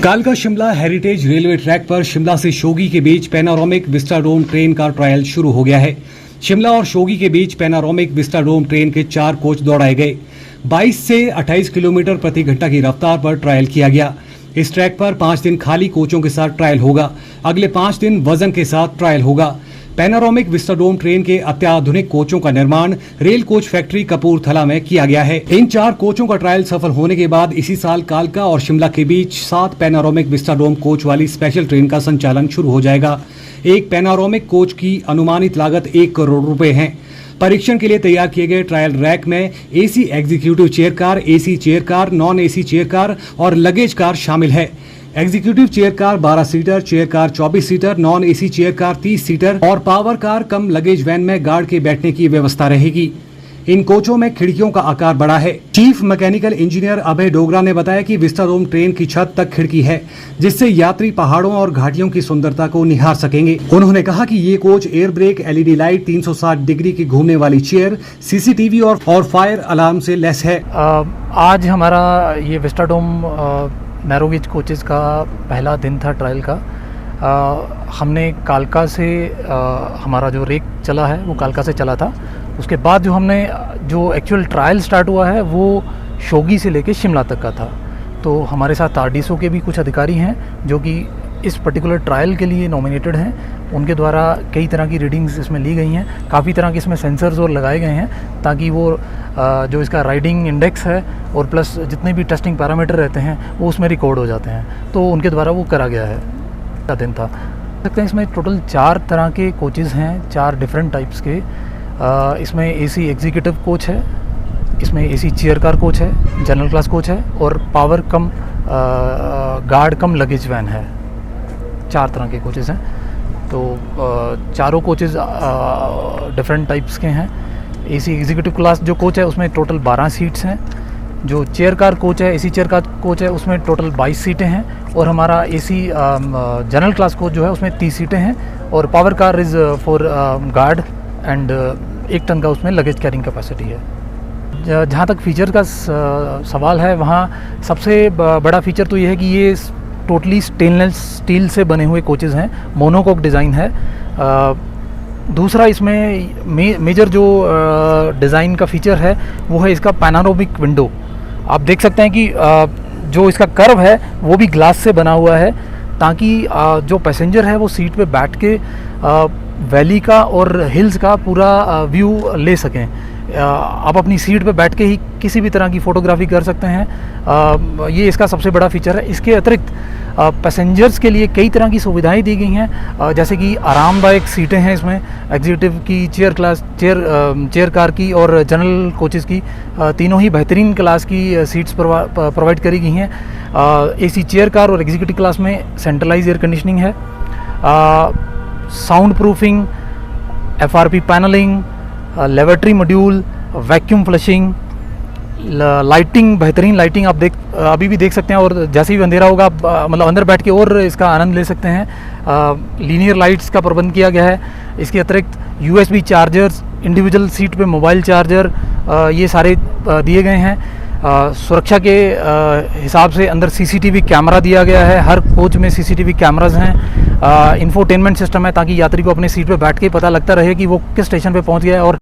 कालका Shimla heritage railway track पर शिमला से शोगी के बीच पैनारोमिक विस्टाडोम ट्रेन का ट्रायल शुरू हो गया है। शिमला और शोगी के बीच पैनारोमिक विस्टाडोम ट्रेन के 4 कोच दौड़ाए गए। 22 से 28 किलोमीटर प्रति घंटा की रफ्तार पर ट्रायल किया गया। इस ट्रैक पर 5 दिन खाली कोचों के साथ ट्रायल होगा। अगले 5 दिन वजन के साथ ट्रायल होगा। पैनारोमिक विस्टाडोम ट्रेन के अत्याधुनिक कोचों का निर्माण रेल कोच फैक्ट्री कपूरथला में किया गया है। इन 4 कोचों का ट्रायल सफल होने के बाद इसी साल कालका और शिमला के बीच 7 पैनारोमिक विस्टाडोम कोच वाली स्पेशल ट्रेन का संचालन शुरू हो जाएगा। एक पैनारोमिक कोच की अनुमानित लागत 1 करोड़ रुपए है। परीक्षण के लिए तैयार किए गए ट्रायल रैक में AC executive chair car, AC chair car, non AC chair car और लगेज कार शामिल है। Executive chair car 12 seater, chair car 24 seater, non AC chair car 30 seater और पावर कार कम लगेज वैन में guard के बैठने की व्यवस्था रहेगी। इन कोचों में खिड़कियों का आकार बड़ा है। चीफ मैकेनिकल इंजीनियर अभय डोगरा ने बताया कि विस्टाडोम ट्रेन की छत तक खिड़की है, जिससे यात्री पहाड़ों और घाटियों की सुंदरता को निहार सकेंगे। उन्होंने कहा कि ये coach air brake, LED light, 360 degree की घूमने वाली चेयर, सीसीटीवी और फायर अलार्म से लेस है। आज हमारा ये विस्टाडोम नैरोगेज कोचेस का पहला दिन था ट्रायल का। हमने कालका से हमारा जो रेक चला है वो कालका से चला था। उसके बाद जो एक्चुअल ट्रायल स्टार्ट हुआ है वो शोगी से लेके शिमला तक का था। तो हमारे साथ आरडीएसओ के भी कुछ अधिकारी हैं जो कि इस पर्टिकुलर ट्रायल के लिए नॉमिनेटेड हैं। उनके द्वारा कई तरह की रीडिंग्स इसमें ली गई हैं। काफ़ी तरह के इसमें सेंसर्स और लगाए गए हैं ताकि वो जो इसका राइडिंग इंडेक्स है और प्लस जितने भी टेस्टिंग पैरामीटर रहते हैं वो उसमें रिकॉर्ड हो जाते हैं। तो उनके द्वारा वो करा गया है। का दिन था सकते हैं। इसमें टोटल 4 तरह के कोचेज़ हैं, 4 डिफरेंट टाइप्स के। इसमें एसी एग्जीक्यूटिव कोच है, इसमें एसी चेयर कार कोच है, जनरल क्लास कोच है और पावर कम गार्ड कम लगेज वैन है। 4 तरह के कोचेज़ हैं। तो चारों कोचेज़ डिफरेंट टाइप्स के हैं। एसी एग्जीक्यूटिव क्लास जो कोच है उसमें टोटल 12 सीट्स हैं। जो चेयर कार कोच है, एसी चेयर कार कोच है, उसमें टोटल 22 सीटें हैं। और हमारा एसी जनरल क्लास कोच जो है उसमें 30 सीटें हैं। और power car is for guard and 1 ton का उसमें लगेज कैरिंग कैपेसिटी है। जहाँ तक फीचर का सवाल है, वहाँ सबसे बड़ा फीचर तो ये है कि ये टोटली स्टेनलेस स्टील से बने हुए कोचेज़ हैं। मोनोकोक डिज़ाइन है। दूसरा इसमें मेजर जो डिज़ाइन का फीचर है वो है इसका पैनारोमिक विंडो। आप देख सकते हैं कि जो इसका कर्व है वो भी ग्लास से बना हुआ है ताकि जो पैसेंजर है वो सीट पे बैठ के वैली का और हिल्स का पूरा व्यू ले सकें। आप अपनी सीट पे बैठ के ही किसी भी तरह की फ़ोटोग्राफी कर सकते हैं। ये इसका सबसे बड़ा फीचर है। इसके अतिरिक्त पैसेंजर्स के लिए कई तरह की सुविधाएं दी गई हैं, जैसे कि आरामदायक सीटें हैं इसमें एग्जीक्यूटिव की, चेयर कार की और जनरल कोचेज़ की। तीनों ही बेहतरीन क्लास की सीट्स प्रोवाइड करी गई हैं। एसी चेयर कार और एग्जीक्यूटिव क्लास में सेंट्रलाइज एयर कंडीशनिंग है, sound proofing, FRP panelling, lavatory module, vacuum flushing, lighting, बेहतरीन लाइटिंग आप अभी भी देख सकते हैं। और जैसे ही अंधेरा होगा आप मतलब अंदर बैठ के और इसका आनंद ले सकते हैं। लीनियर लाइट्स का प्रबंध किया गया है। इसके अतिरिक्त यूएसबी चार्जर्स, इंडिविजुअल सीट पे मोबाइल चार्जर, ये सारे दिए गए हैं। सुरक्षा के हिसाब से अंदर सीसीटीवी कैमरा दिया गया है। हर कोच में सीसीटीवी कैमराज हैं। इंफोटेनमेंट सिस्टम है ताकि यात्री को अपने सीट पे बैठ के पता लगता रहे कि वो किस स्टेशन पे पहुंच गया है और